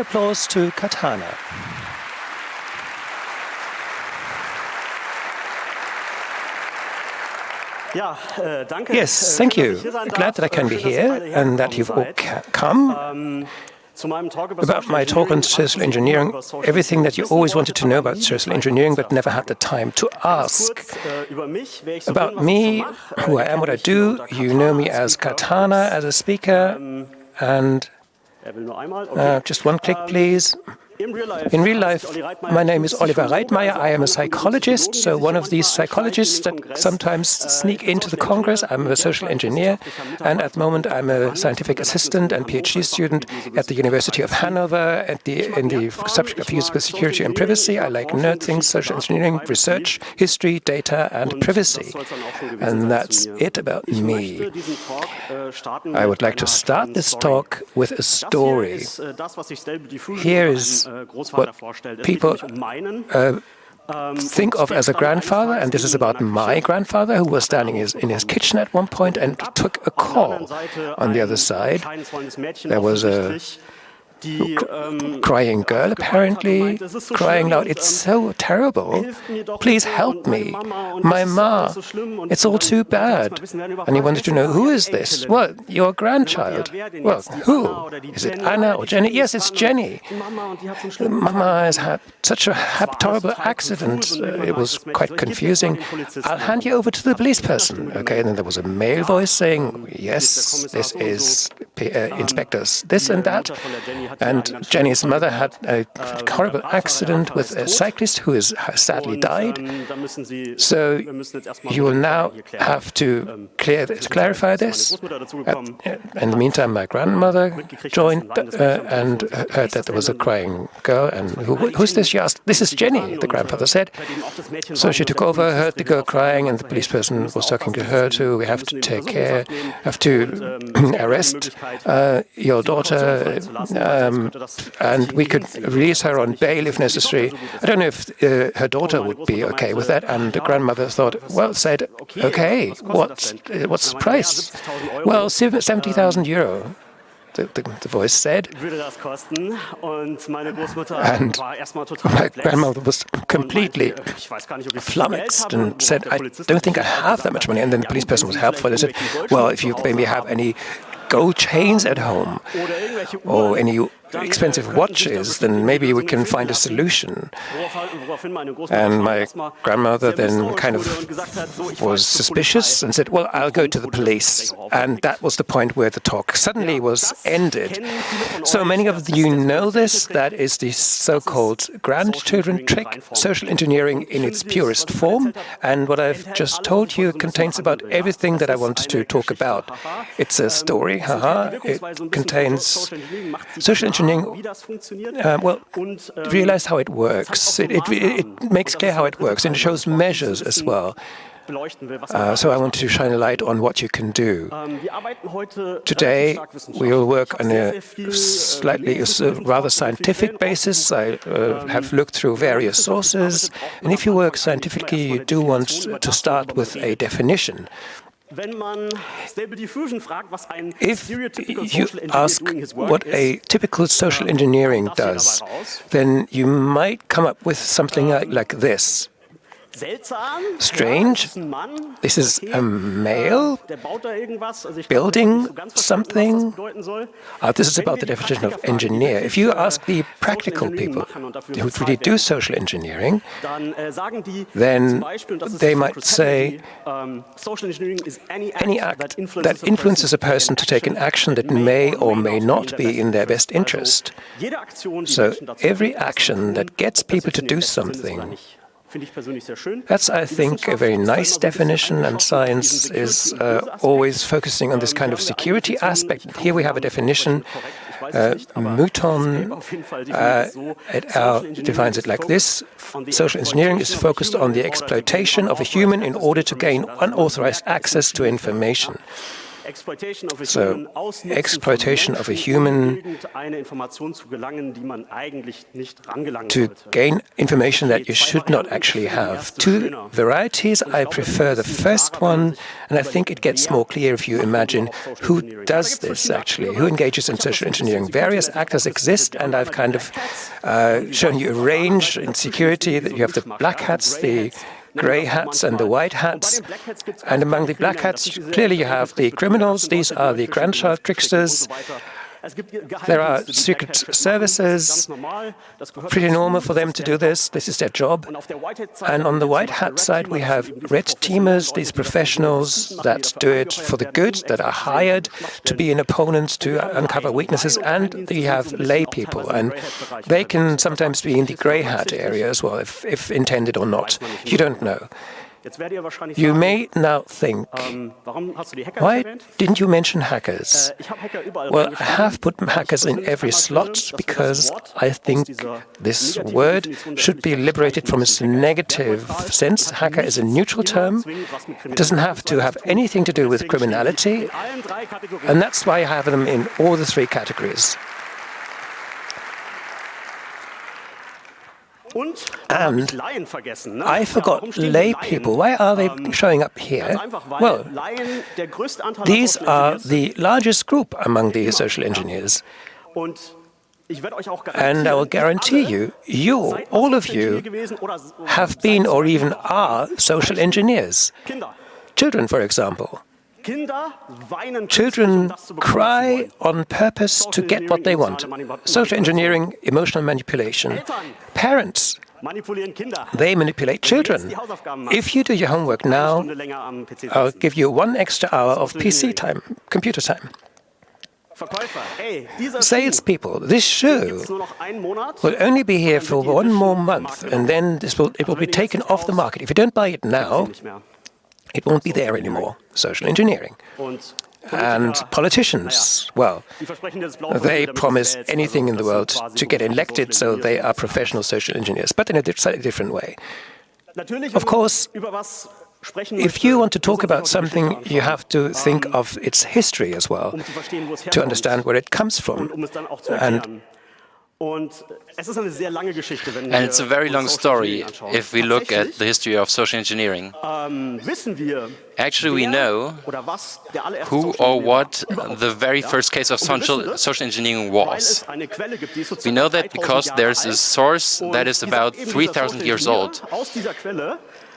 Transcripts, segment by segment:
applause to Katana. Yes, thank you. Glad that I can be here and that you've all come. About my talk on social engineering, everything that you always wanted to know about social engineering but never had the time to ask. About me, who I am, what I do, you know me as Katana, as a speaker, and just one click, please. In real life, my name is Oliver Reitmeier. I am a psychologist, so one of these psychologists that sometimes sneak into the Congress. I'm a social engineer, and at the moment I'm a scientific assistant and PhD student at the University of Hanover in the subject of usable security and privacy. I like nerd things, social engineering, research, history, data, and privacy. And that's it about me. I would like to start this talk with a story. Here is what people think of as a grandfather, and this is about my grandfather, who was standing in his kitchen at one point and took a call. On the other side, there was a crying girl, apparently, crying loud. It's so terrible. Please help me. My ma, it's all too bad. And he wanted to know, who is this? Well, your grandchild. Well, who? Is it Anna or Jenny? Yes, it's Jenny. Mama has had such a terrible accident. It was quite confusing. I'll hand you over to the police person. Okay, and then there was a male voice saying, yes, this is inspectors, this and that. And Jenny's mother had a horrible accident with a cyclist who has sadly died. So you will now have to clarify this. In the meantime, my grandmother joined and heard that there was a crying girl. And who's this? She asked. This is Jenny, the grandfather said. So she took over, heard the girl crying, and the police person was talking to her too. We have to take care, have to arrest your daughter, and we could release her on bail if necessary. I don't know if her daughter would be okay with that. And the grandmother said, okay, what's the price? Well, 70,000 euro. The voice said. And my grandmother was completely flummoxed and said, I don't think I have that much money. And then the police person was helpful and said, well, if you maybe have any gold chains at home or any expensive watches, then maybe we can find a solution. And my grandmother then kind of was suspicious and said, well, I'll go to the police. And that was the point where the talk suddenly was ended. So many of you know this. That is the so-called grandchildren trick, social engineering in its purest form. And what I've just told you contains about everything that I wanted to talk about. It's a story, haha. It contains social engineering. Realize how it works. It makes clear how it works, and it shows measures as well. So I want to shine a light on what you can do. Today, we will work on a rather scientific basis. I have looked through various sources, and if you work scientifically, you do want to start with a definition. If you ask what a typical social engineering does, then you might come up with something like this. Strange. This is a male building something. This is about the definition of engineer. If you ask the practical people who really do social engineering, then they might say any act that influences a person to take an action that may or may not be in their best interest. So every action that gets people to do something. That's, I think, a very nice definition, and science is always focusing on this kind of security aspect. Here we have a definition. Mouton et al. Defines it like this. Social engineering is focused on the exploitation of a human in order to gain unauthorized access to information. So, exploitation of a human to gain information that you should not actually have. Two varieties, I prefer the first one, and I think it gets more clear if you imagine who does this actually, who engages in social engineering. Various actors exist, and I've kind of shown you a range in security. That you have the black hats, the grey hats and the white hats. And among the black hats, clearly you have the criminals. These are the grandchild tricksters. There are secret services, pretty normal for them to do this. This is their job. And on the white hat side, we have red teamers, these professionals that do it for the good, that are hired to be an opponent, to uncover weaknesses. And we have lay people, and they can sometimes be in the grey hat area as well, if intended or not. You don't know. You may now think, why didn't you mention hackers? Well, I have put hackers in every slot because I think this word should be liberated from its negative sense. Hacker is a neutral term. It doesn't have to have anything to do with criminality. And that's why I have them in all the three categories. And I forgot lay people. Why are they showing up here? Well, these are the largest group among the social engineers. And I will guarantee you, all of you, have been or even are social engineers. Children, for example. Children cry on purpose to get what they want. Social engineering, emotional manipulation. Parents, they manipulate children. If you do your homework now, I'll give you 1 extra hour of PC time, computer time. Salespeople, this show will only be here for 1 more month, and then it will be taken off the market. If you don't buy it now, it won't be there anymore. Social engineering. And politicians, well, they promise anything in the world to get elected, so they are professional social engineers, but in a slightly different way. Of course, if you want to talk about something, you have to think of its history as well, to understand where it comes from. And it's a very long story if we look at the history of social engineering. Actually, we know who or what the very first case of social engineering was. We know that because there's a source that is about 3,000 years old,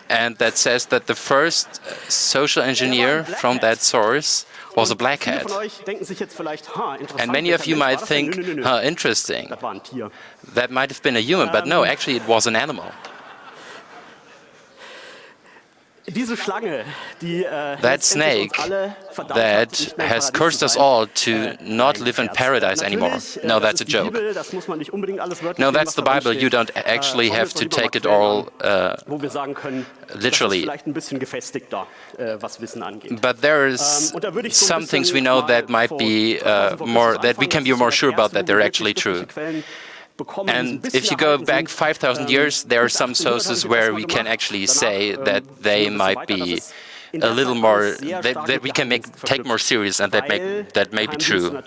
and that says that the first social engineer from that source was a black hat. And many of you might think, interesting, that might have been a human, but no, actually it was an animal. That snake that has cursed us all to not live in paradise anymore. No, that's a joke. No, that's the Bible. You don't actually have to take it all literally. But there is some things we know that might be that we can be more sure about that they're actually true. And if you go back 5,000 years, there are some sources where we can actually say that they might be a little more, that we can take more serious, and that may be true.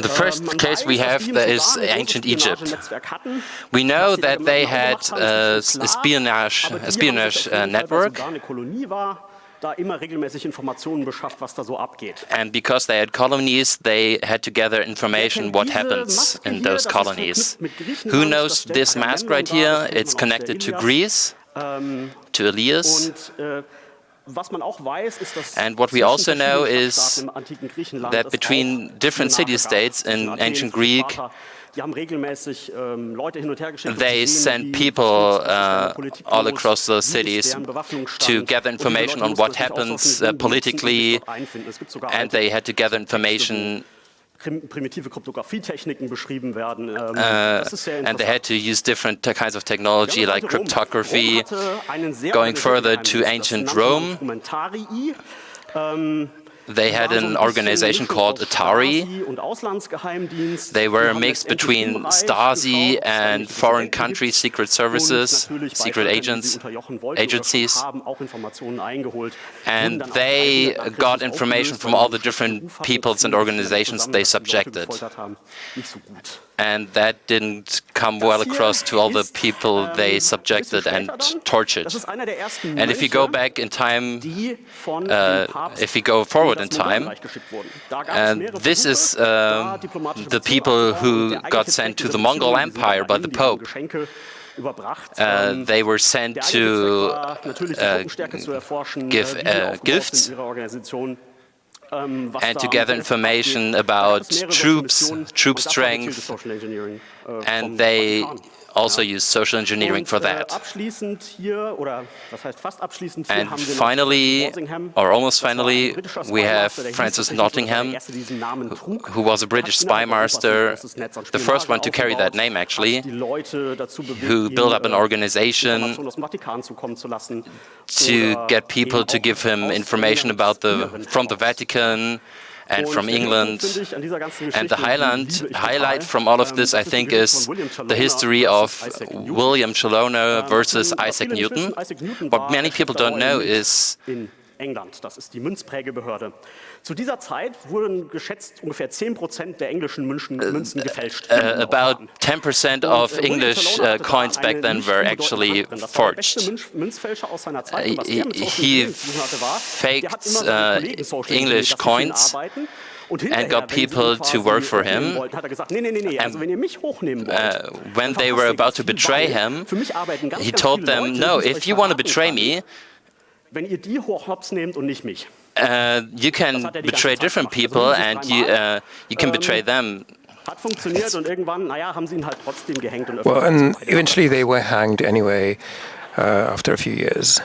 The first case we have is ancient Egypt. We know that they had a espionage network. And because they had colonies, they had to gather information what happens in those colonies. Who knows this mask right here? It's connected to Greece, to Elias. And what we also know is that between different city-states in ancient Greek, they sent people all across those cities to gather information on what happens politically, and they had to gather information and they had to use different kinds of technology like cryptography. Going further to ancient Rome, They had an organization called Atari. They were a mix between Stasi and foreign countries, secret services, secret agencies. And they got information from all the different peoples and organizations they subjected. And that didn't come well across to all the people they subjected and tortured. And if you go back in time, if you go forward in time, this is the people who got sent to the Mongol Empire by the Pope. They were sent to give gifts and to gather information about troop strength, and they also use social engineering for that. And finally, or almost finally, we have Francis Nottingham, who was a British spy master, the first one to carry that name actually, who built up an organization to get people to give him information about from the Vatican and from England. And the highlight from all of this, I think, is the history of William Chaloner versus Isaac Newton. What many people don't know is Zu dieser Zeit wurden geschätzt ungefähr 10% der englischen Münzen gefälscht. About 10% of English coins back then were actually forged. He faked English coins and got people to work for him. And when they were about to betray him, he told them, no, if you want to betray me, you can betray different people and you can betray them. Well, and eventually they were hanged anyway after a few years.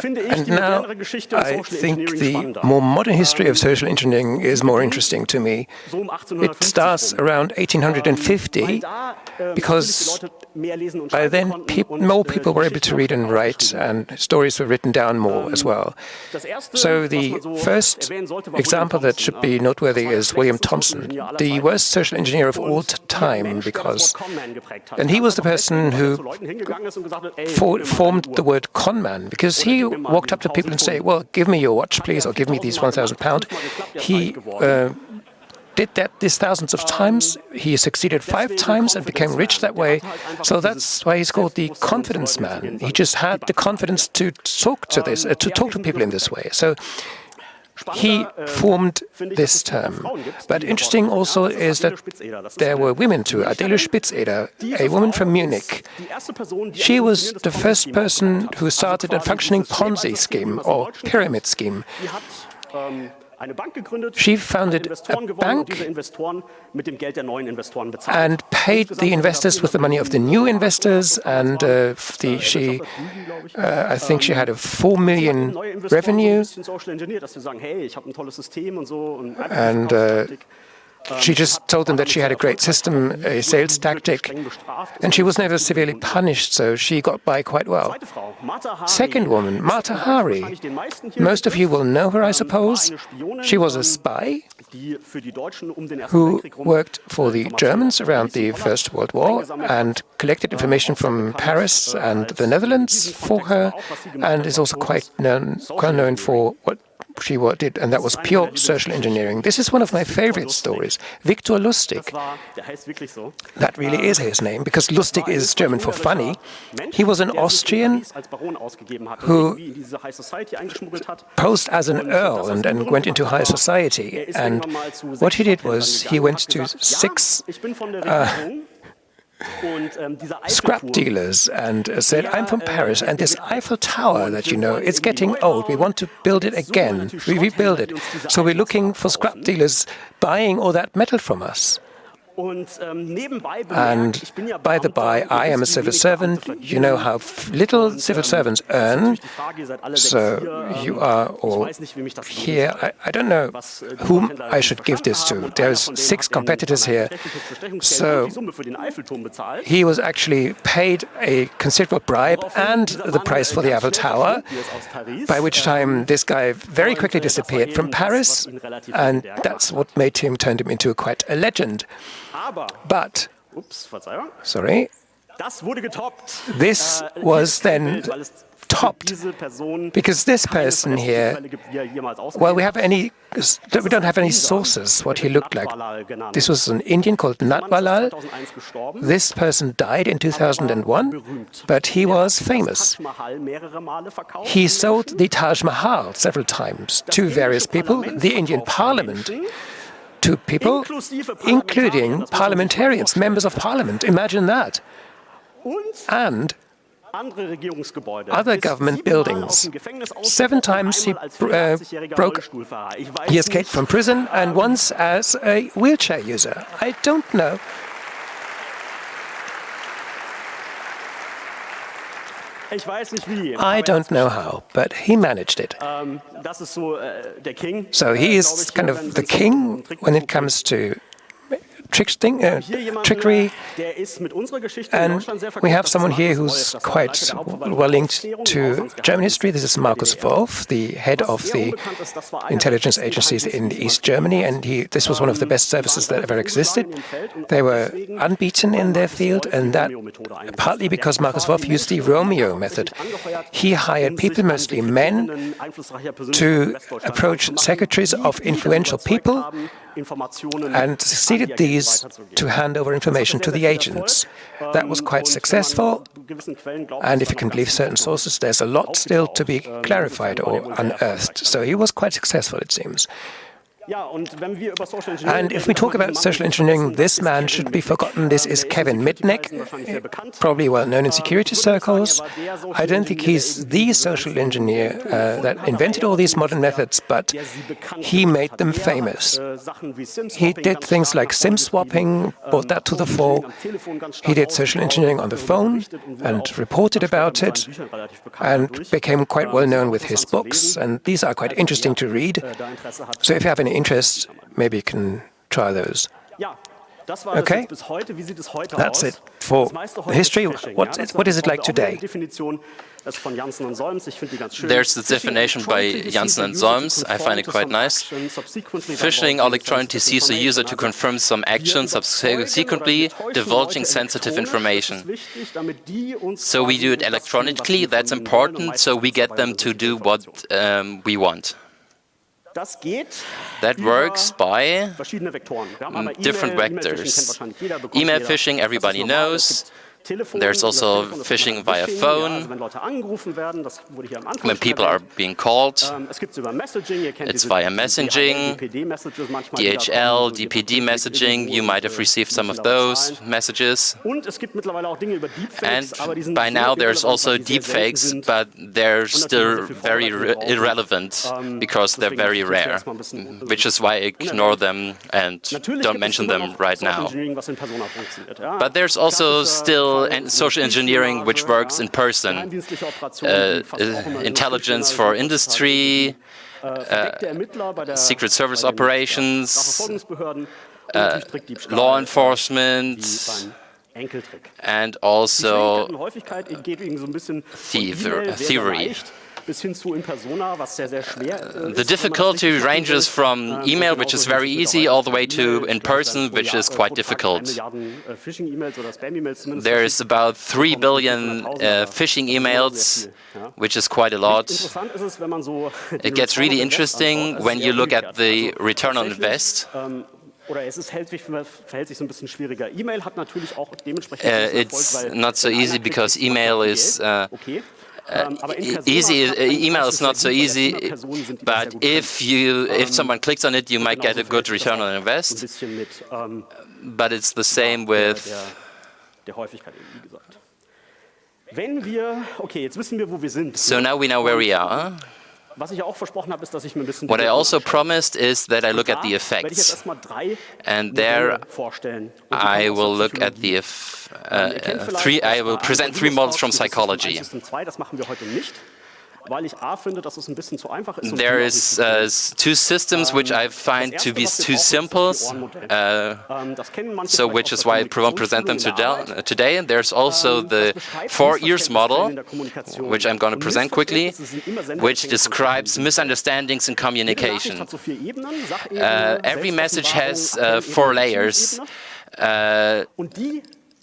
And now I think the more modern history of social engineering is more interesting to me. It starts around 1850 because by then more people were able to read and write, and stories were written down more as well. So the first example that should be noteworthy is William Thomson, the worst social engineer of all time, and he was the person who formed the word conman, because he walked up to people and say, well, give me your watch, please, or give me these £1,000. He did this thousands of times. He succeeded 5 times and became rich that way. So that's why he's called the confidence man. He just had the confidence to talk to people in this way. So he formed this term. But interesting also is that there were women too. Adele Spitzeder, a woman from Munich. She was the first person who started a functioning Ponzi scheme or pyramid scheme. She founded a bank and paid the investors with the money of the new investors, and I think she had a 4 million revenue, and she just told them that she had a great system, a sales tactic, and she was never severely punished, so she got by quite well. Second woman, Mata Hari. Most of you will know her, I suppose. She was a spy who worked for the Germans around the First World War and collected information from Paris and the Netherlands for her, and is also quite known for what she did, and that was pure social engineering. This is one of my favorite stories. Viktor Lustig. That really is his name, because Lustig is German for funny. He was an Austrian who posed as an earl and went into high society. And what he did was he went to 6 scrap dealers and said, I'm from Paris, and this Eiffel Tower that you know, it's getting old. We want to build it again. We rebuild it. So we're looking for scrap dealers buying all that metal from us. And by the by, I am a civil servant. You know how little civil servants earn. So you are all here. I don't know whom I should give this to. There's 6 competitors here. So he was actually paid a considerable bribe and the price for the Eiffel Tower, by which time this guy very quickly disappeared from Paris, and that's what turned him into quite a legend. But, sorry, this was then topped because this person here, well, we don't have any sources what he looked like. This was an Indian called Natwalal. This person died in 2001, but he was famous. He sold the Taj Mahal several times to various people, the Indian Parliament, to people, including parliamentarians, members of parliament. Imagine that. And other government buildings. 7 times he escaped from prison, and once as a wheelchair user. I don't know. I don't know how, but he managed it. So he is kind of the king when it comes to trickery, and we have someone here who's quite well linked to German history. This is Markus Wolf, the head of the intelligence agencies in East Germany, and this was one of the best services that ever existed. They were unbeaten in their field, and that partly because Markus Wolf used the Romeo method. He hired people, mostly men, to approach secretaries of influential people and succeeded these to hand over information to the agents. That was quite successful, and if you can believe certain sources, there's a lot still to be clarified or unearthed. So he was quite successful, it seems. And if we talk about social engineering, this man should be forgotten. This is Kevin Mitnick, probably well known in security circles. I don't think he's the social engineer that invented all these modern methods, but he made them famous. He did things like SIM swapping, brought that to the fore. He did social engineering on the phone and reported about it, and became quite well known with his books, and these are quite interesting to read. So if you have any interest, maybe you can try those. Okay, that's it for the history. What is it like today? There's the definition by Janssen and Solms. I find it quite nice. Phishing electronically deceives the user to confirm some action, subsequently divulging sensitive information. So we do it electronically. That's important. So we get them to do what we want. That works by different vectors. Email phishing, everybody knows. There's also phishing via phone, when people are being called. It's via messaging, DHL, DPD messaging. You might have received some of those messages. And by now there's also deepfakes, but they're still very irrelevant because they're very rare, which is why I ignore them and don't mention them right now. But there's also still social engineering which works in person. Intelligence for industry, secret service operations, law enforcement, and also thievery. The difficulty ranges from email, which is very easy, all the way to in person, which is quite difficult. There's about 3 billion phishing emails, which is quite a lot. It gets really interesting when you look at the return on invest. It's not so easy because email is email is not so easy, but if someone clicks on it, you might get a good return on invest. But it's the same with. So now we know where we are. What I also promised is that I look at the effects. And there I will look at the I will present 3 models from psychology. There is 2 systems which I find to be too simple, so which is why I won't present them today. And there's also the 4 ears model, which I'm going to present quickly, which describes misunderstandings in communication. Every message has 4 layers.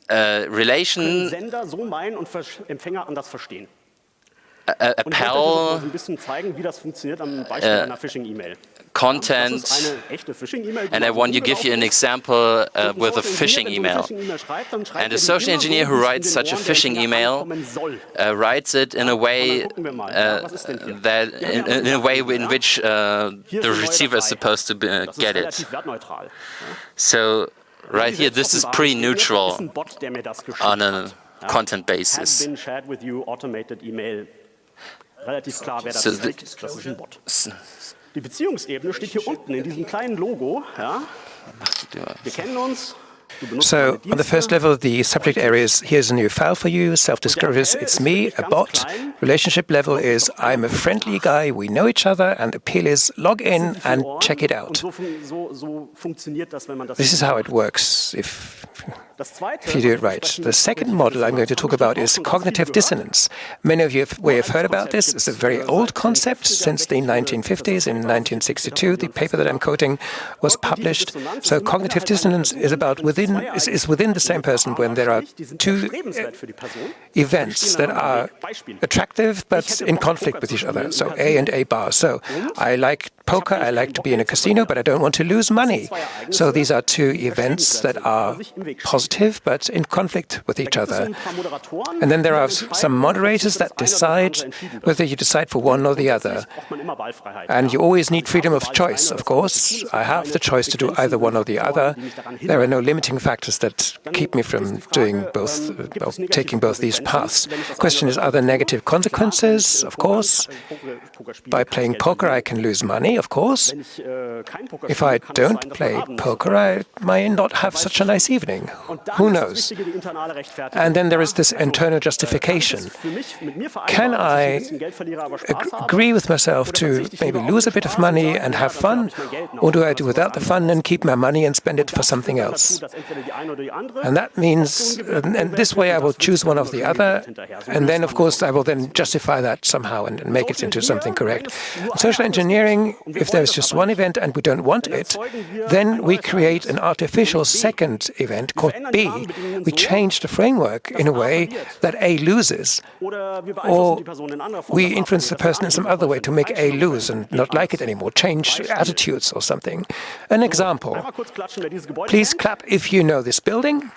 Relation, appel, content, and I want to give you an example with a phishing email. And a social engineer who writes such a phishing email writes it in a way in which the receiver is supposed to get it. So right here, this is pretty neutral on a content basis. Die Beziehungsebene steht hier unten in diesem kleinen Logo. Ja? Wir kennen uns. So, on the first level, the subject area is, here's a new file for you, self-disclosures, it's me, a bot. Relationship level is, I'm a friendly guy, we know each other, and appeal is, log in and check it out. This is how it works if you do it right. The second model I'm going to talk about is cognitive dissonance. Many of you may have heard about this. It's a very old concept. Since the 1950s, in 1962, the paper that I'm quoting was published. So cognitive dissonance is about within the same person when there are 2 events that are attractive but in conflict with each other. So A and A bar. So I like poker, I like to be in a casino, but I don't want to lose money. So these are 2 events that are positive but in conflict with each other. And then there are some moderators that decide whether you decide for one or the other. And you always need freedom of choice, of course. I have the choice to do either one or the other. There are no limiting factors that keep me from doing both, taking both these paths. The question is, are there negative consequences? Of course. By playing poker, I can lose money, of course. If I don't play poker, I might not have such a nice evening. Who knows? And then there is this internal justification. Can I agree with myself to maybe lose a bit of money and have fun? Or do I do without the fun and keep my money and spend it for something else? And that means, and this way I will choose one or the other, and then of course I will then justify that somehow and make it into something correct. In social engineering, if there's just one event and we don't want it, then we create an artificial second event called B. We change the framework in a way that A loses, or we influence the person in some other way to make A lose and not like it anymore, change attitudes or something. An example. Please clap if you know this building.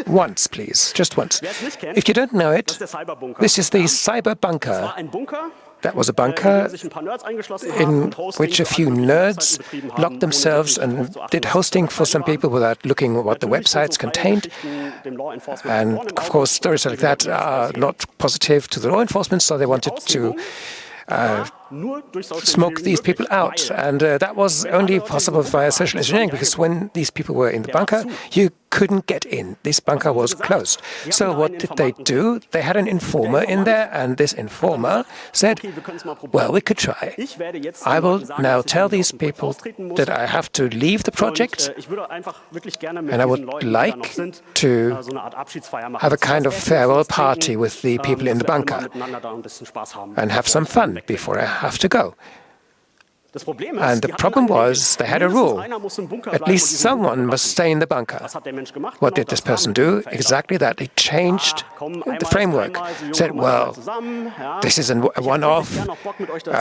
Once, please. Just once. If you don't know it, this is the cyber bunker. That was a bunker in which a few nerds locked themselves and did hosting for some people without looking at what the websites contained. And of course, stories like that are not positive to the law enforcement, so they wanted to smoke these people out. And that was only possible via social engineering, because when these people were in the bunker, you couldn't get in. This bunker was closed. So what did they do? They had an informer in there, and this informer said, well, we could try. I will now tell these people that I have to leave the project, and I would like to have a kind of farewell party with the people in the bunker and have some fun before I have to go. And the problem was, they had a rule. At least someone must stay in the bunker. What did this person do? Exactly that. He changed the framework. Said, well, this is a one-off.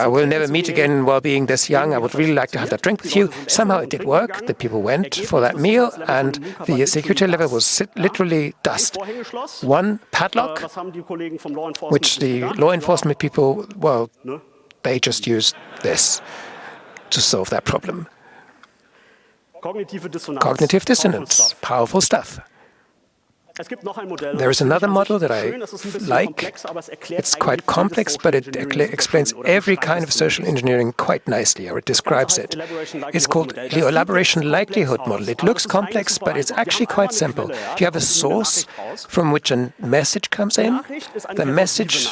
We'll never meet again while being this young. I would really like to have that drink with you. Somehow it did work. The people went for that meal, and the security level was literally dust. One padlock, which the law enforcement people, well, they just used this to solve that problem. Cognitive dissonance, powerful stuff. There is another model that I like. It's quite complex, but it explains every kind of social engineering quite nicely, or it describes it. It's called the elaboration likelihood model. It looks complex, but it's actually quite simple. You have a source from which a message comes in. The message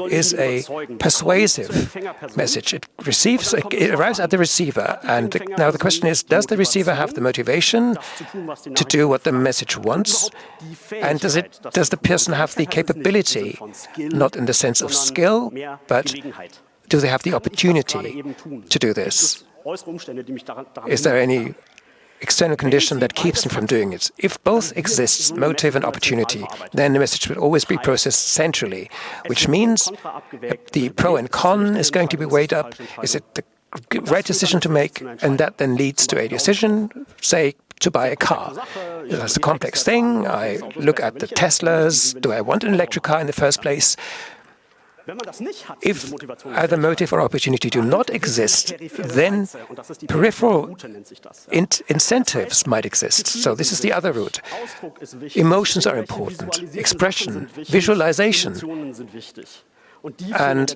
is a persuasive message. It arrives at the receiver, and now the question is, does the receiver have the motivation to do what the message wants? And does the person have the capability, not in the sense of skill, but do they have the opportunity to do this? Is there any external condition that keeps them from doing it? If both exists, motive and opportunity, then the message will always be processed centrally, which means the pro and con is going to be weighed up. Is it the right decision to make? And that then leads to a decision, say, to buy a car. That's a complex thing. I look at the Teslas. Do I want an electric car in the first place? If either motive or opportunity do not exist, then peripheral incentives might exist. So this is the other route. Emotions are important. Expression, visualization. And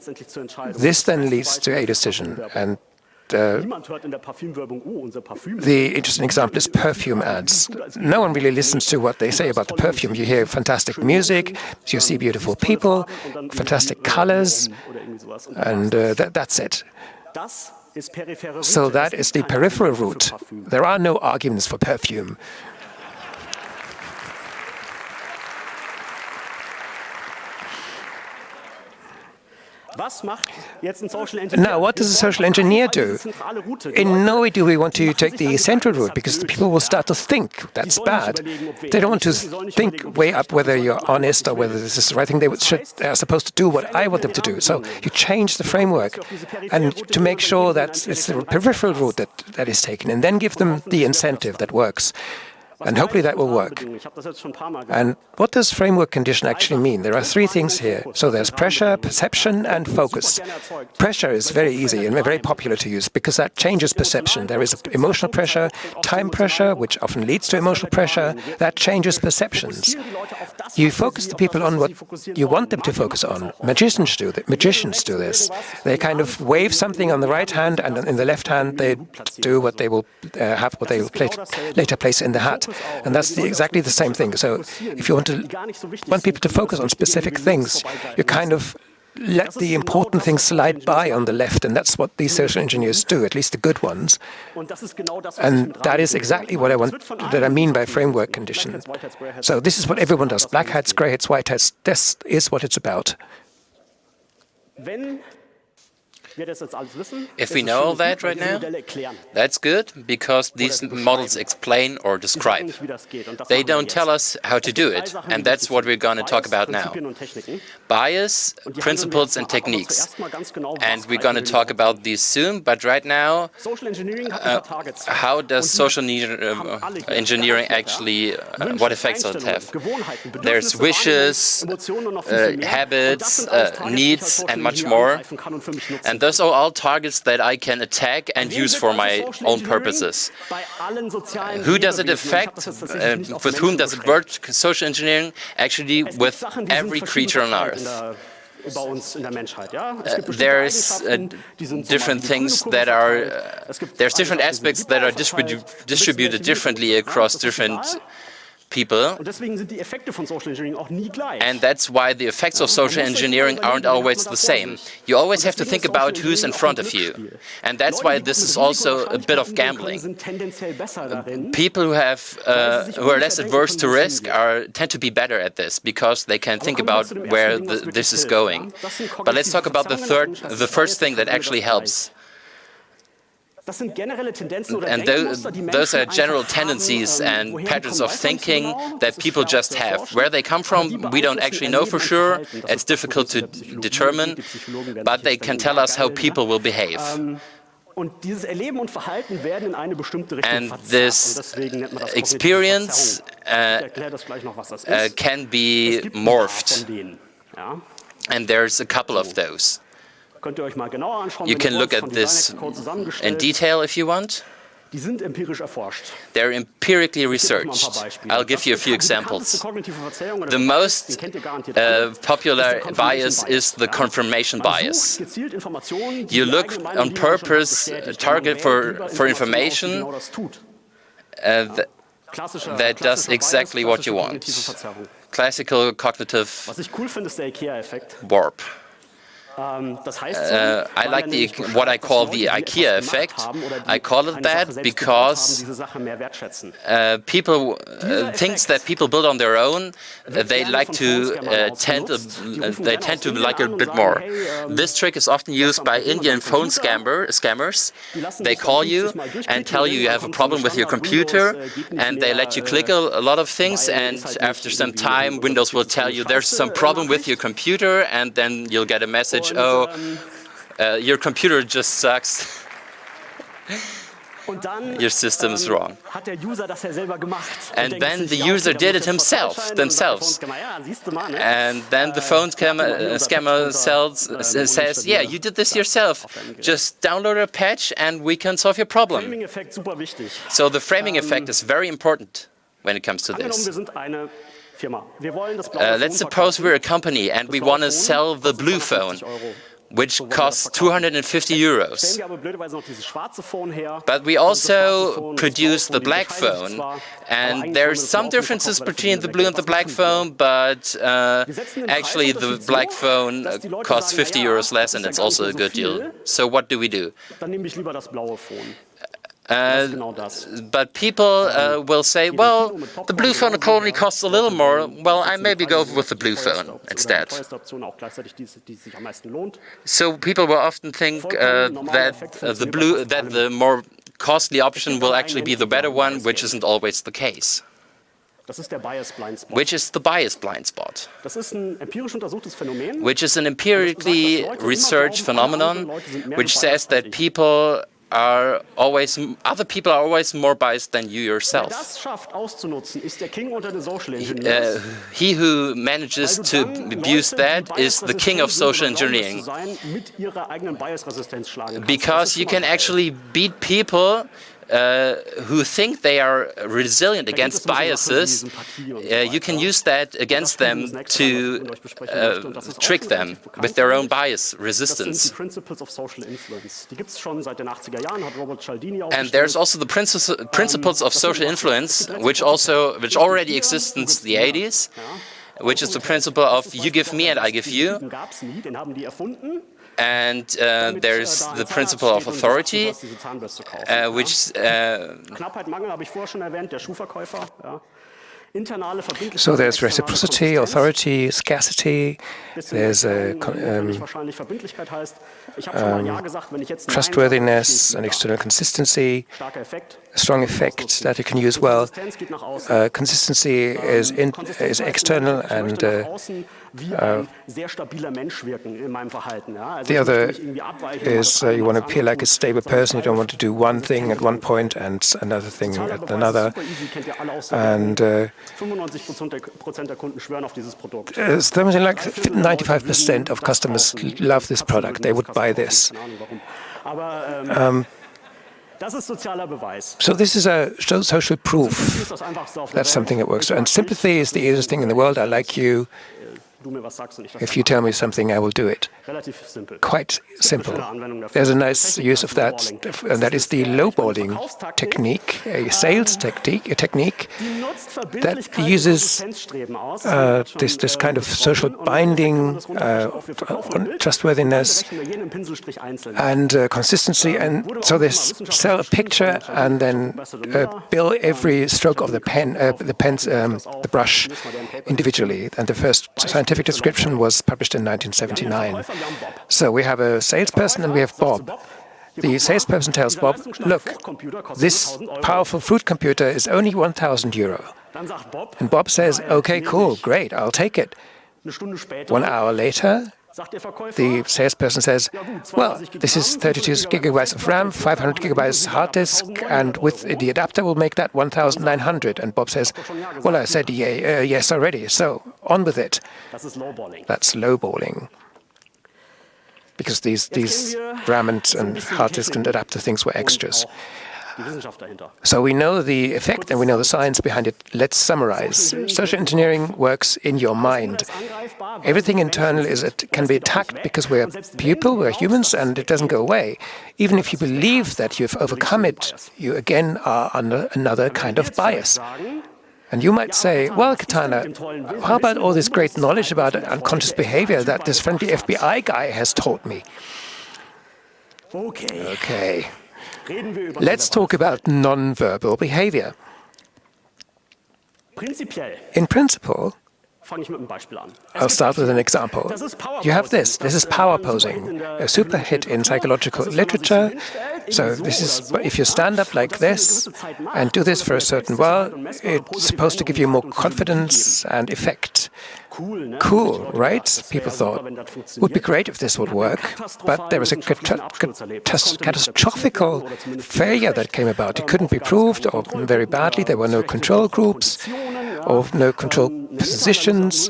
this then leads to a decision. And the interesting example is perfume ads. No one really listens to what they say about the perfume. You hear fantastic music, you see beautiful people, fantastic colors, and that's it. So that is the peripheral route. There are no arguments for perfume. Now, what does a social engineer do? In no way do we want to take the central route, because the people will start to think that's bad. They don't want to think way up whether you're honest or whether this is the right thing. They are supposed to do what I want them to do. So you change the framework and to make sure that it's the peripheral route that is taken, and then give them the incentive that works. And hopefully that will work. And what does framework condition actually mean? There are three things here. So there's pressure, perception, and focus. Pressure is very easy and very popular to use because that changes perception. There is emotional pressure, time pressure, which often leads to emotional pressure. That changes perceptions. You focus the people on what you want them to focus on. Magicians do this. They kind of wave something on the right hand, and in the left hand they do what they will later place in the hat. And that's exactly the same thing. So if you want people to focus on specific things, you kind of let the important things slide by on the left, and that's what these social engineers do, at least the good ones. And that is exactly what I mean by framework condition. So this is what everyone does: black hats, grey hats, white hats. This is what it's about. If we know all that right now, that's good, because these models explain or describe. They don't tell us how to do it, and that's what we're going to talk about now. Bias, principles, and techniques. And we're going to talk about these soon, but right now, how does social engineering actually, what effects does it have? There's wishes, habits, needs, and much more. And those are all targets that I can attack and use for my own purposes. Who does it affect? With whom does it work? Social engineering, actually, with every creature on Earth. There's different things that are, there's different aspects that are distributed differently across different people, and that's why the effects of social engineering aren't always the same. You always have to think about who's in front of you, and that's why this is also a bit of gambling. People who are less adverse to risk tend to be better at this because they can think about where this is going. But let's talk about the first thing that actually helps. And those are general tendencies and patterns of thinking that people just have. Where they come from, we don't actually know for sure. It's difficult to determine, but they can tell us how people will behave. And this experience can be morphed. And there's a couple of those. You can look at this in detail if you want. Die sind empirisch erforscht. They're empirically researched. I'll give you a few examples. The most popular bias is the confirmation bias. You look on purpose, target for information that does exactly what you want. Classical cognitive warp. I like what I call the IKEA effect. I call it that because things that people build on their own, they tend to like it a bit more. This trick is often used by Indian phone scammers. They call you and tell you have a problem with your computer, and they let you click a lot of things, and after some time Windows will tell you there's some problem with your computer, and then you'll get a message, oh, your computer just sucks. Your system is wrong. And then the user did it themselves. And then the phone scammer says, yeah, you did this yourself. Just download a patch and we can solve your problem. So the framing effect is very important when it comes to this. Let's suppose we're a company and we want to sell the blue phone, which costs 250 euros. But we also produce the black phone, and there's some differences between the blue and the black phone, but actually the black phone costs 50 euros less, and it's also a good deal. So what do we do? But people will say, well, the blue phone only costs a little more. Well, I maybe go with the blue phone instead. So people will often think that the more costly option will actually be the better one, which isn't always the case. Which is the bias blind spot, which is an empirically researched phenomenon, which says that other people are always more biased than you yourself. He who manages to abuse that is the king of social engineering. Because you can actually beat people who think they are resilient against biases. You can use that against them to trick them with their own bias resistance. And there's also the principles of social influence, which already exist since the 80s, which is the principle of you give me and I give you. And there's the principle of authority, which so there's reciprocity, authority, scarcity, there's trustworthiness and external consistency, a strong effect that you can use well. Consistency is external, and the other is you want to appear like a stable person. You don't want to do one thing at one point and another thing at another. And something like 95% of customers love this product. They would buy this. So this is a social proof. That's something that works. And sympathy is the easiest thing in the world. I like you. If you tell me something, I will do it. Quite simple. There's a nice use of that, and that is the lowballing technique, a sales technique that uses this kind of social binding, trustworthiness, and consistency. And so they sell a picture and then bill every stroke of the brush individually. And the first scientific description was published in 1979. So we have a salesperson and we have Bob. The salesperson tells Bob, look, this powerful fruit computer is only 1,000 euro. And Bob says, okay, cool, great, I'll take it. 1 hour later, the salesperson says, well, this is 32 gigabytes of RAM, 500 gigabytes hard disk, and with the adapter we'll make that 1,900. And Bob says, well, I said yes already, so on with it. That's lowballing. Because these RAM and hard disk and adapter things were extras. So we know the effect and we know the science behind it. Let's summarize. Social engineering works in your mind. Everything internal can be attacked because we're people, we're humans, and it doesn't go away. Even if you believe that you've overcome it, you again are under another kind of bias. And you might say, well, Katana, how about all this great knowledge about unconscious behavior that this friendly FBI guy has taught me? Okay. Let's talk about non-verbal behavior. In principle, I'll start with an example. You have this. This is power posing, a super hit in psychological literature. So this is, if you stand up like this and do this for a certain while, it's supposed to give you more confidence and effect. Cool, right? People thought, would be great if this would work, but there was a catastrophical failure that came about. It couldn't be proved, or very badly. There were no control groups, or no control positions.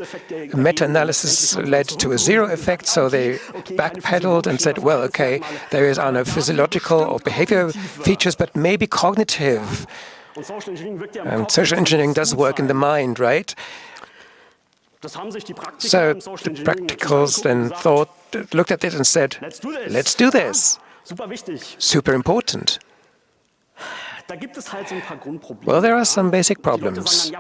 Meta-analysis led to a zero effect, so they backpedaled and said, well, okay, there are no physiological or behavior features, but maybe cognitive. And social engineering does work in the mind, right? So the practicals then looked at it and said, let's do this. Super important. Well, there are some basic problems.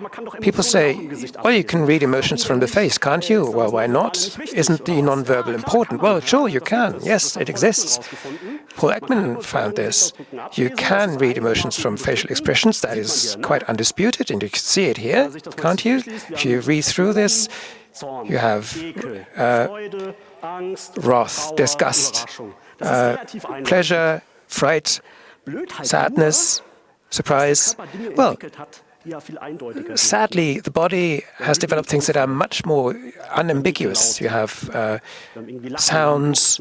People say, well, you can read emotions from the face, can't you? Well, why not? Isn't the nonverbal important? Well, sure, you can. Yes, it exists. Paul Ekman found this. You can read emotions from facial expressions. That is quite undisputed, and you can see it here, can't you? If you read through this, you have wrath, disgust, pleasure, fright, sadness, surprise. Well, sadly, the body has developed things that are much more unambiguous. You have sounds,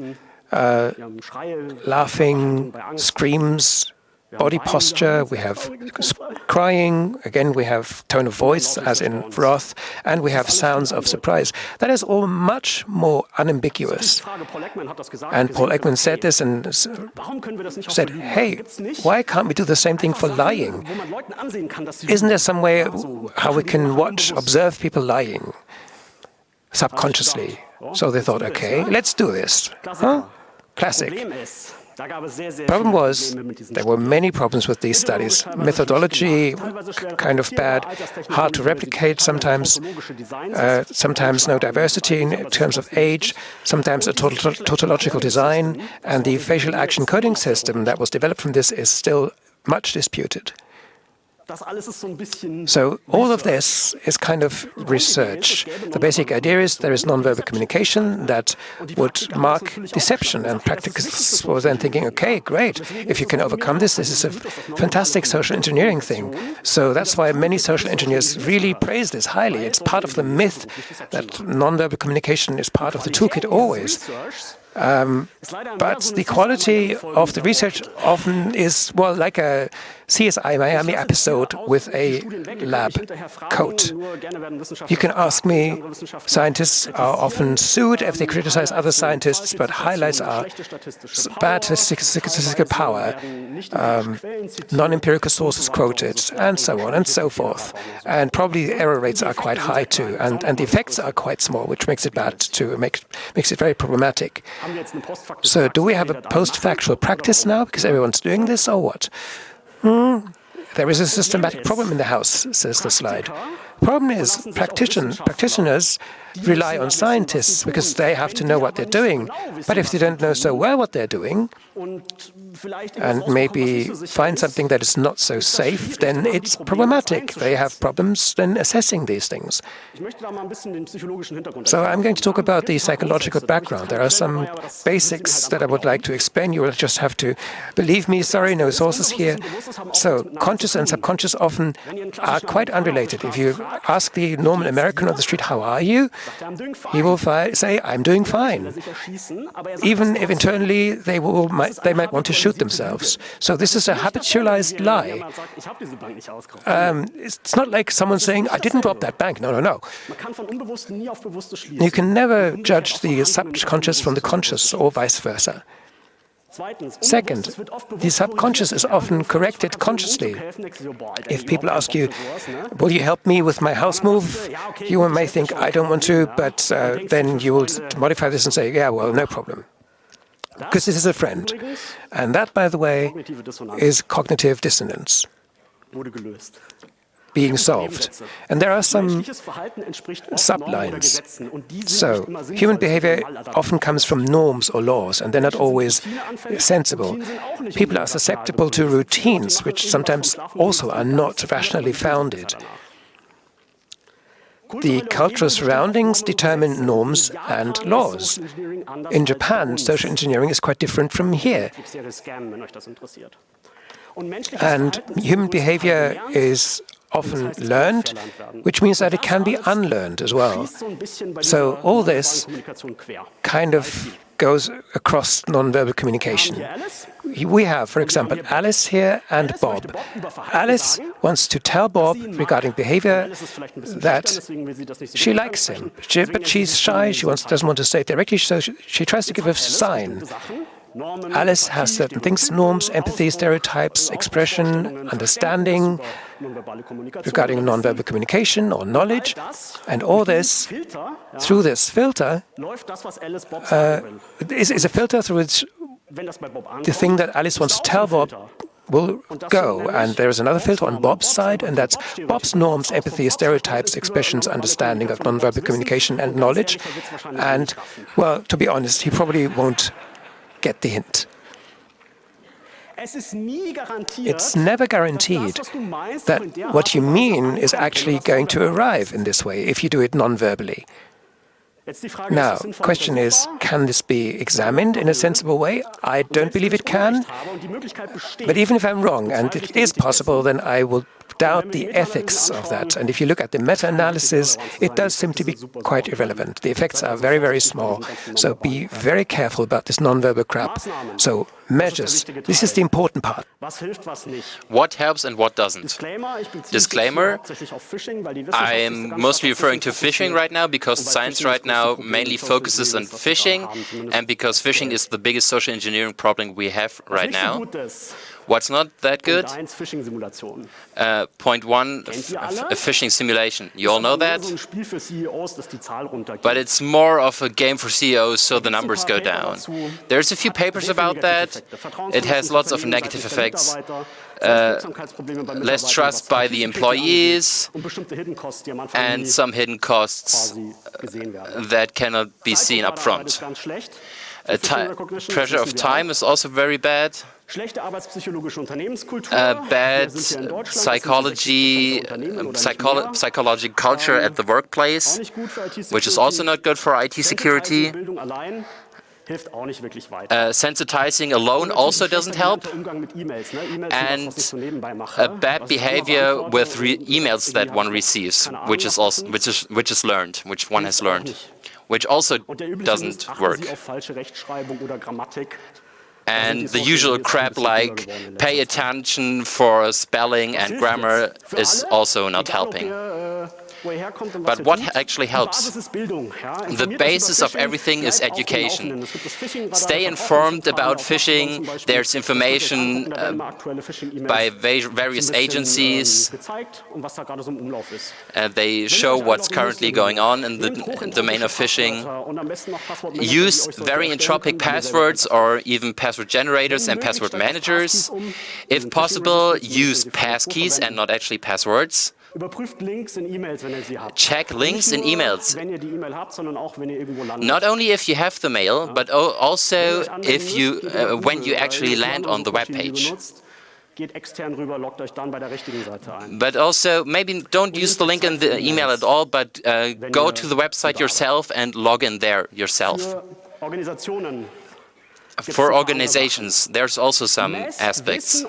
laughing, screams, body posture, we have crying, again we have tone of voice as in wrath, and we have sounds of surprise. That is all much more unambiguous. And Paul Ekman said this and said, hey, why can't we do the same thing for lying? Isn't there some way how we can observe people lying subconsciously? So they thought, okay, let's do this. Huh? Classic. Problem was, there were many problems with these studies. Methodology, kind of bad, hard to replicate sometimes, sometimes no diversity in terms of age, sometimes a tautological design, and the facial action coding system that was developed from this is still much disputed. So all of this is kind of research. The basic idea is there is nonverbal communication that would mark deception, and practitioners were then thinking, okay, great, if you can overcome this, this is a fantastic social engineering thing. So that's why many social engineers really praise this highly. It's part of the myth that nonverbal communication is part of the toolkit always. But the quality of the research often is, well, like a CSI Miami episode with a lab coat. You can ask me, scientists are often sued if they criticize other scientists, but highlights are bad statistical power, non-empirical sources quoted, and so on and so forth. And probably the error rates are quite high too, and the effects are quite small, which makes it bad too, makes it very problematic. So do we have a post-factual practice now because everyone's doing this, or what? There is a systematic problem in the house, says the slide. Problem is, practitioners rely on scientists because they have to know what they're doing. But if they don't know so well what they're doing, and maybe find something that is not so safe, then it's problematic. They have problems then assessing these things. So I'm going to talk about the psychological background. There are some basics that I would like to explain. You will just have to believe me. Sorry, no sources here. So conscious and subconscious often are quite unrelated. If you ask the normal American on the street, how are you? He will say, I'm doing fine. Even if internally they might want to shoot themselves. So this is a habitualized lie. It's not like someone saying, I didn't rob that bank. No, no, no. You can never judge the subconscious from the conscious or vice versa. Second, the subconscious is often corrected consciously. If people ask you, will you help me with my house move? You may think, I don't want to, but then you will modify this and say, yeah, well, no problem. Because this is a friend. And that, by the way, is cognitive dissonance being solved. And there are some sublines. So, human behavior often comes from norms or laws, and they're not always sensible. People are susceptible to routines, which sometimes also are not rationally founded. The cultural surroundings determine norms and laws. In Japan, social engineering is quite different from here. And human behavior is often learned, which means that it can be unlearned as well. So all this kind of goes across nonverbal communication. We have, for example, Alice here and Bob. Alice wants to tell Bob regarding behavior that she likes him, but she's shy, she doesn't want to say it directly, so she tries to give a sign. Alice has certain things, norms, empathy, stereotypes, expression, understanding regarding nonverbal communication or knowledge, and all this, through this filter, is a filter through which the thing that Alice wants to tell Bob will go. And there is another filter on Bob's side, and that's Bob's norms, empathy, stereotypes, expressions, understanding of nonverbal communication and knowledge. And, well, to be honest, he probably won't get the hint. It's never guaranteed that what you mean is actually going to arrive in this way if you do it non-verbally. Now, the question is, can this be examined in a sensible way? I don't believe it can. But even if I'm wrong, and it is possible, then I will doubt the ethics of that. And if you look at the meta-analysis, it does seem to be quite irrelevant. The effects are very, very small. So be very careful about this non-verbal crap. So measures, this is the important part. What helps and what doesn't? Disclaimer, I am mostly referring to phishing right now because science right now mainly focuses on phishing, and because phishing is the biggest social engineering problem we have right now. What's not that good? Point one, a phishing simulation. You all know that? But it's more of a game for CEOs, so the numbers go down. There's a few papers about that. It has lots of negative effects. Less trust by the employees, and some hidden costs that cannot be seen up front. Pressure of time is also very bad. Bad psychology culture at the workplace, which is also not good for IT security. Sensitizing alone also doesn't help, and bad behavior with emails that one receives, which is learned, which one has learned, which also doesn't work. And the usual crap like pay attention for spelling and grammar is also not helping. But what actually helps? The basis of everything is education. Stay informed about phishing. There's information by various agencies. They show what's currently going on in the domain of phishing. Use very entropic passwords or even password generators and password managers. If possible, use passkeys and not actually passwords. Check links in emails. Not only if you have the mail, but also if you when you actually land on the web page. But also, maybe don't use the link in the email at all, but go to the website yourself and log in there yourself. For organizations, there's also some aspects.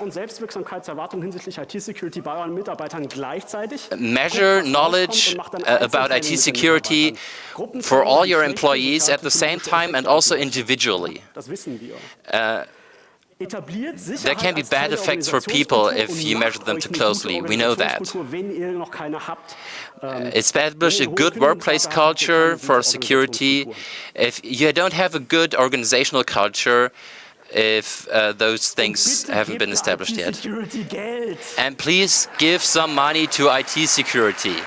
Measure knowledge about IT security for all your employees at the same time and also individually. There can be bad effects for people if you measure them too closely. We know that. Establish a good workplace culture for security. If you don't have a good organizational culture, if those things haven't been established yet. And please give some money to IT security.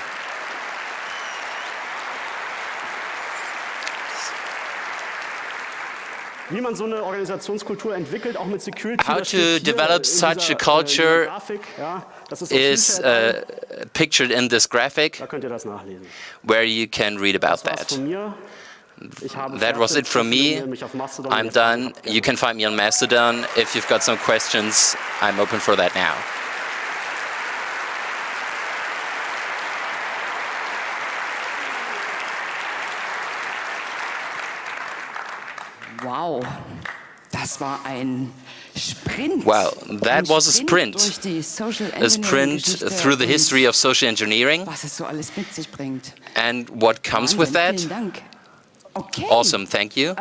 How to develop such a culture is pictured in this graphic, where you can read about that. That was it from me. I'm done. You can find me on Mastodon. If you've got some questions, I'm open for that now. Wow, das war ein Sprint. Well, that was a sprint through the history of social engineering Was es so alles mit sich bringt. and what comes with that. Vielen Dank. Okay. Awesome, thank you.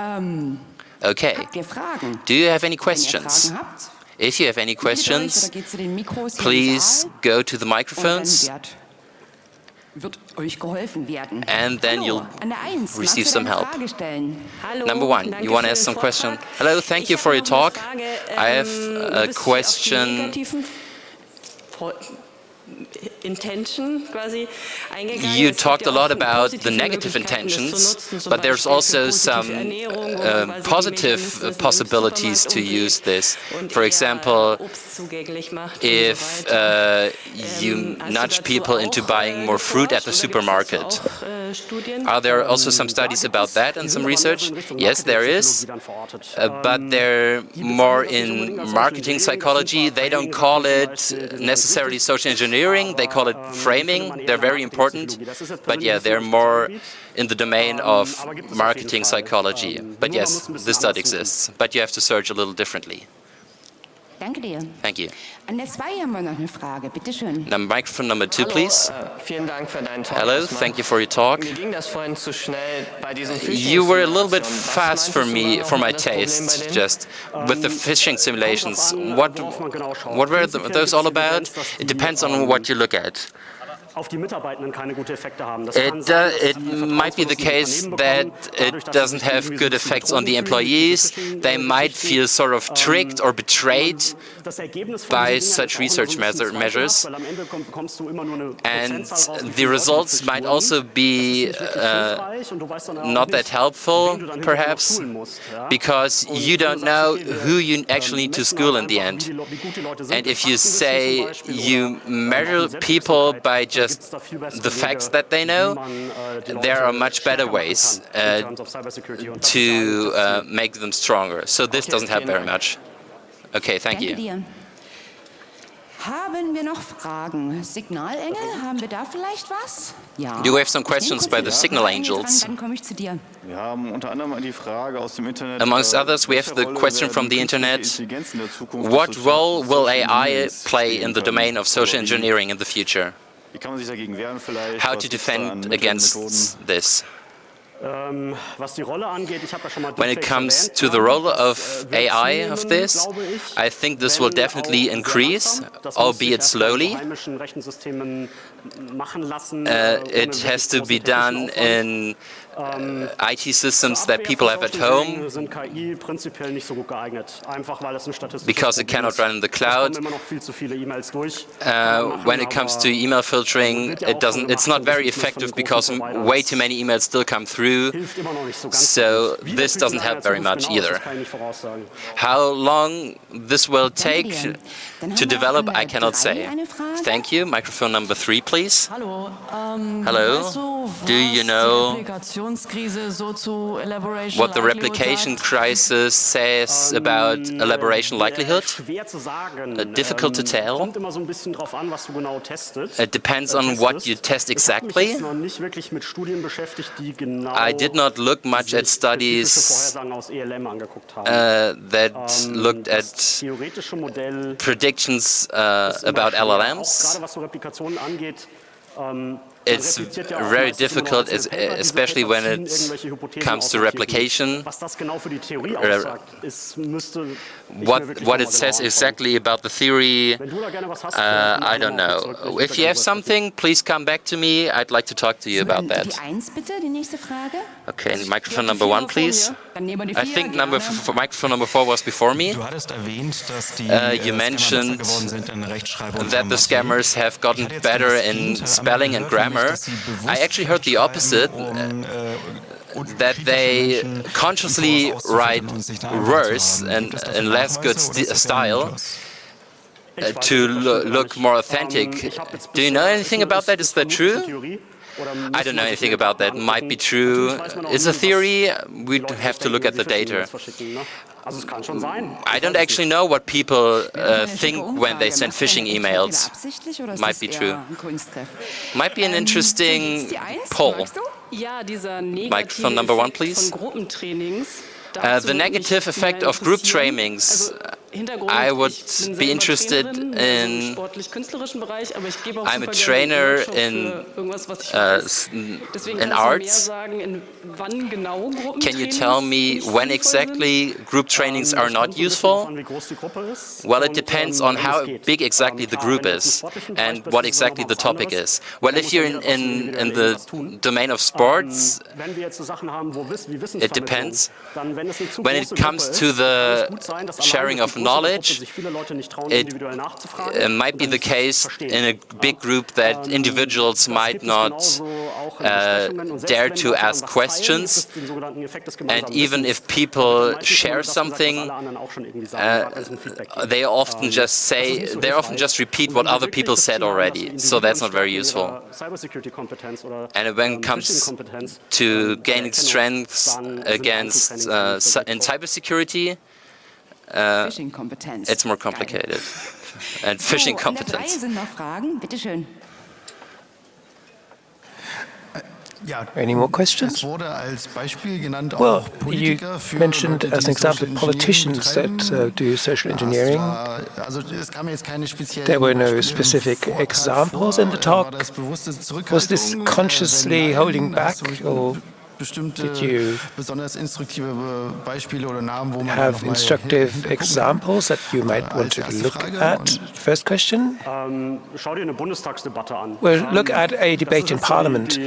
Okay, Habt ihr Fragen? do you have any Wenn ihr questions? Fragen habt, If you have any meldet euch questions, oder geht zu den Mikros hier im please Saal go to the und dann microphones wird euch geholfen werden. and then Hallo, you'll an der 1, receive magst du some deine help. Frage stellen? Number one, you want to ask some question? Hello, thank you for your talk. I have a question. You talked a lot about the negative intentions, but there's also some positive possibilities to use this. For example, if you nudge people into buying more fruit at the supermarket. Are there also some studies about that and some research? Yes, there is, but they're more in marketing psychology. They don't call it necessarily social engineering, they call it framing. They're very important, but yeah, they're more in the domain of marketing psychology. But yes, this study exists, but you have to search a little differently. Danke dir. Thank you. An der 2 haben wir noch eine Frage. Bitte schön. Now, microphone number 2, please. Vielen Dank für deinen Talk. Hello, thank you for your talk. Mir ging das vorhin zu schnell bei diesen You were a little bit Phishing-Simulationen. fast for me, for my taste, just with the phishing simulations. What were those all about? It depends on what you look at. It might be the case that it doesn't have good effects on the employees. They might feel sort of tricked or betrayed by such research measures. And the results might also be not that helpful, perhaps, because you don't know who you actually need to school in the end. And if you say you measure people by just the facts that they know, there are much better ways to make them stronger. So this doesn't help very much. Okay, thank Danke you. dir. Haben wir noch Fragen? Signalengel, haben wir da vielleicht was? Ja. Do we have some Ich nehme questions kurz by die the signal Hörgeräte dran, angels? Dann komme ich zu dir. Wir haben unter anderem die Frage aus dem Internet. Amongst others, we have the question from the internet: what role will AI play in the domain of social engineering in the future? Wie kann man sich dagegen wehren vielleicht? How Was to gibt's da an defend Mitteln, against Methoden? this? When it comes to the role of AI of this, I think this will definitely increase, albeit slowly. It has to be done in IT systems that people have at home, because it cannot run in the cloud. When it comes to email filtering, it's not very effective because way too many emails still come through. So this doesn't help very much either. How long this will take to develop, I cannot say. Thank you. Microphone number 3, please. Hallo. Hello. Do you know what the replication crisis says about elaboration likelihood? Difficult to tell. It depends on what you test exactly. I did not look much at studies that looked at predictions about LLMs. it's very difficult, especially when it comes to replication. What it says exactly about the theory, I don't know. If you have something, please come back to me. I'd like to talk to you about that. Okay, microphone number 1, please. I think microphone number 4 was before me. You mentioned that the scammers have gotten better in spelling and grammar. I actually heard the opposite, that they consciously write worse and in less good style to look more authentic. Do you know anything about that? Is that true? I don't know anything about that. Might be true. It's a theory. We'd have to look at the data. I don't actually know what people think when they send phishing emails. Might be true. Might be an interesting poll. Microphone number 1, please. The negative effect of group trainings. I would be interested in. I'm a trainer in arts. Can you tell me when exactly group trainings are not useful? Well, it depends on how big exactly the group is and what exactly the topic is. Well, if you're in the domain of sports, it depends. When it comes to the sharing of knowledge, it might be the case in a big group that individuals might not dare to ask questions, and even if people share something, they often just repeat what other people said already, so that's not very useful. And when it comes to gaining strengths against in cybersecurity, it's more complicated. And phishing competence. Any more questions? Well, you mentioned as an example politicians that do social engineering. There were no specific examples in the talk. Was this consciously holding back, or did you have instructive examples that you might want to look at? First question. Well, look at a debate in Parliament.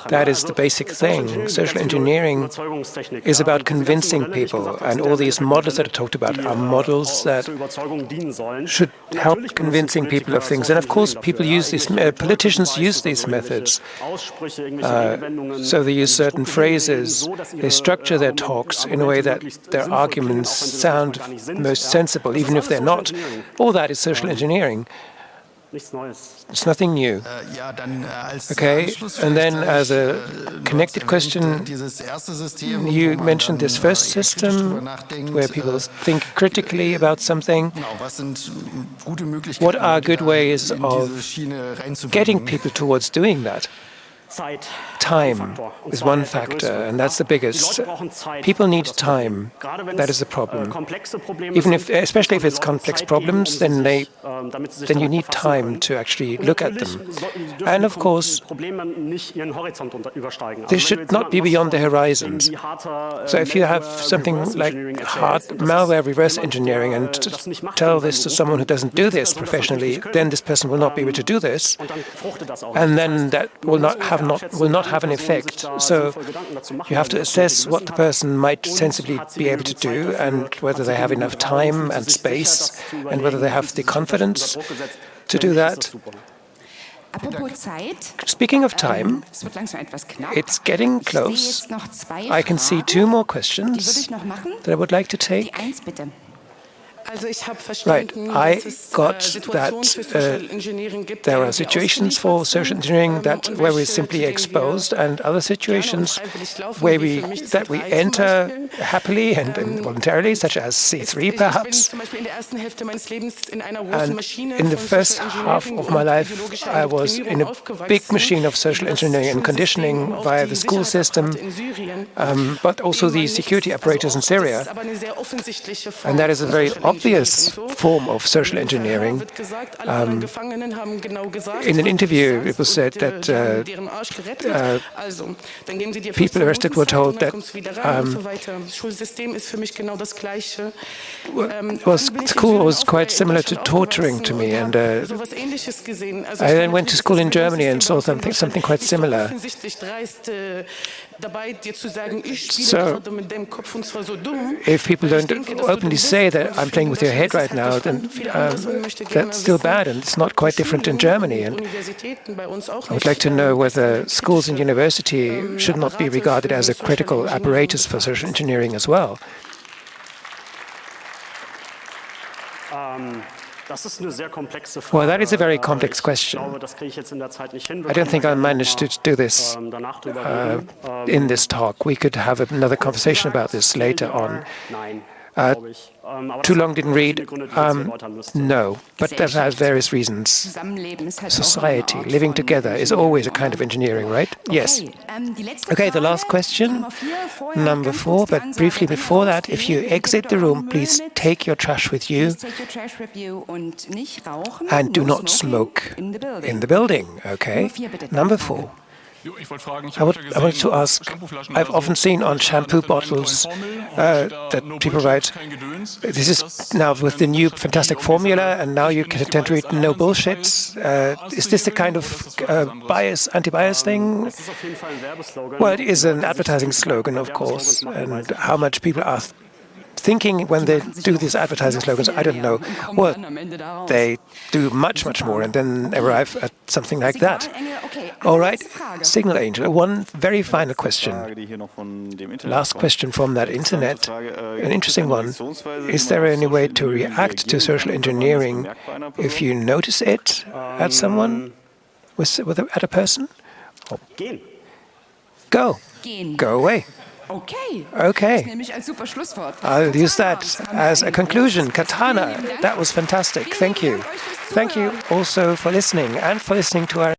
That is the basic thing. Social engineering is about convincing people, and all these models that are talked about are models that should help convincing people of things. And of course, people use these, politicians use these methods. So they use certain phrases, they structure their talks in a way that their arguments sound most sensible, even if they're not. All that is social engineering. It's nothing new. Okay, and then as a connected question, you mentioned this first system where people think critically about something. What are good ways of getting people towards doing that? Time is one factor, and that's the biggest. People need time. That is the problem. Even if, especially if it's complex problems, then you need time to actually look at them. And of course, they should not be beyond the horizons. So if you have something like hard malware reverse engineering and tell this to someone who doesn't do this professionally, then this person will not be able to do this, and then that will not have an effect. So you have to assess what the person might sensibly be able to do, and whether they have enough time and space, and whether they have the confidence to do that. Speaking of time, it's getting close. I can see 2 more questions that I would like to take. Right, I got that there are situations for social engineering where we're simply exposed, and other situations where we enter happily and voluntarily, such as C3 perhaps. And in the first half of my life, I was in a big machine of social engineering and conditioning via the school system, but also the security apparatus in Syria. And that is a very obvious form of social engineering. In an interview, it was said that people arrested were told that school was quite similar to torturing to me, and I then went to school in Germany and saw something quite similar. So, if people don't openly say that I'm playing with your head right now, then that's still bad, and it's not quite different in Germany. And I would like to know whether schools and university should not be regarded as a critical apparatus for social engineering as well. Well, that is a very complex question. I don't think I managed to do this in this talk. We could have another conversation about this later on. Too long didn't read? No, but that has various reasons. Society, living together, is always a kind of engineering, right? Yes. Okay, the last question, number 4, but briefly before that, if you exit the room, please take your trash with you and do not smoke in the building, okay? Number 4. I wanted to ask, I've often seen on shampoo bottles that people write, this is now with the new fantastic formula, and now you can tend to read no bullshit. Is this the kind of anti-bias thing? Well, it is an advertising slogan, of course, and how much people are thinking when they do these advertising slogans, I don't know. Well, they do much, much more and then arrive at something like that. All right, Signal Angel, one very final question. Last question from that internet, an interesting one. Is there any way to react to social engineering if you notice it at someone, at a person? Go. Go away. Okay. I'll use that as a conclusion. Katana, that was fantastic. Thank you. Thank you also for listening and for listening to our